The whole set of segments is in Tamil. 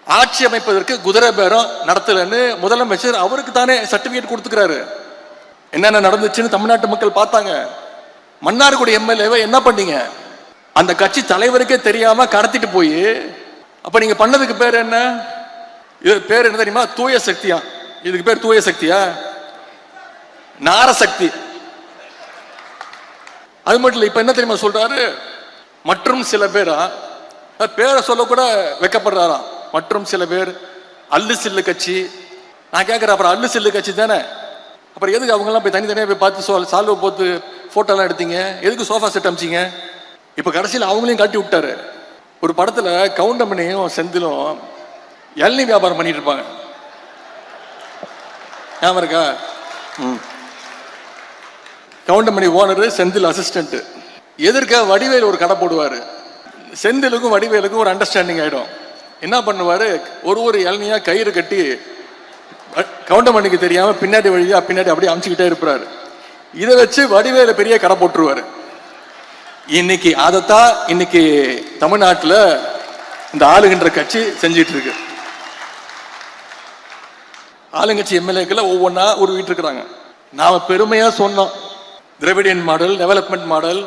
ஆட்சி அமைப்பதற்கு குதிரை பேரம் நடத்தலன்னு முதலமைச்சர் அவருக்கு தானே சர்டிபிகேட் கொடுத்துக்கிறாரு. என்னென்ன நடந்துச்சுன்னு தமிழ்நாட்டு மக்கள் பார்த்தாங்க. மன்னார்குடி எம்எல்ஏவை என்ன பண்ணீங்க? அந்த கட்சி தலைவருக்கே தெரியாம கடத்திட்டு போய், அப்ப நீங்க பண்ணதுக்கு பேர் என்ன? இது பேர் என்ன தெரியுமா? தூய சக்தியா. இதுக்கு பேர் தூய சக்தியா? நாரசக்தி. அது மட்டும் இல்ல, இப்ப என்ன தெரியுமா சொல்றாரு? மற்றும் சில பேரா, பேரை சொல்ல கூட வெக்கப்படுறாராம். மற்றும் சில பேர் அல்லு சில்லு கட்சி. நான் கேட்கிறேன், அப்புறம் அல்லு சில்லு கட்சி தானே, அப்புறம் எதுக்கு அவங்க எல்லாம் போய் தனித்தனியா போய் பார்த்து சால்வை போட்டு போட்டோ எல்லாம் எடுத்தீங்க? எதுக்கு சோஃபா செட் அமைச்சிங்க? இப்ப கடைசியில் அவங்களையும் கட்டி விட்டாரு. ஒரு படத்துல கவுண்டமணியும் செந்திலும் இளநீ வியாபாரம் பண்ணிட்டு இருப்பாங்க, ஞாபகம் இருக்கா? Goundamani owner, Senthil assistant. எதிர்க்க வடிவேல் ஒரு கடை போடுவாரு. செந்திலுக்கும் வடிவேலுக்கும் ஒரு அண்டர்ஸ்டாண்டிங் ஆயிடும். என்ன பண்ணுவாரு, ஒரு இளநியா கயிறு கட்டி கவுண்டமணிக்கு தெரியாம பின்னாடி வழியா பின்னாடி அப்படியே அமுச்சுக்கிட்டே இருப்பாரு. இதை வச்சு வடிவேல பெரிய கடை போட்டுருவாரு. இன்னைக்கு அதைத்தான் இன்னைக்கு தமிழ்நாட்டில் இந்த ஆளுகின்ற கட்சி செஞ்சிட்டு இருக்கு. ஆளுங்கட்சி எம்எல்ஏக்களை ஒவ்வொன்றா உருவிட்டு இருக்கிறாங்க. நாம பெருமையா சொன்னோம், Dravidian model, development model,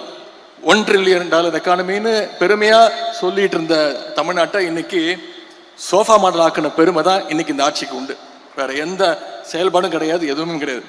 $1 trillion எக்கானமின்னு பெருமையா சொல்லிட்டு இருந்த தமிழ்நாட்டை இன்னைக்கு சோஃபா மாடல் ஆக்கின பெருமை தான் இன்னைக்கு இந்த ஆட்சிக்கு உண்டு. வேற எந்த செயல்பாடும் கிடையாது, எதுவுமே கிடையாது.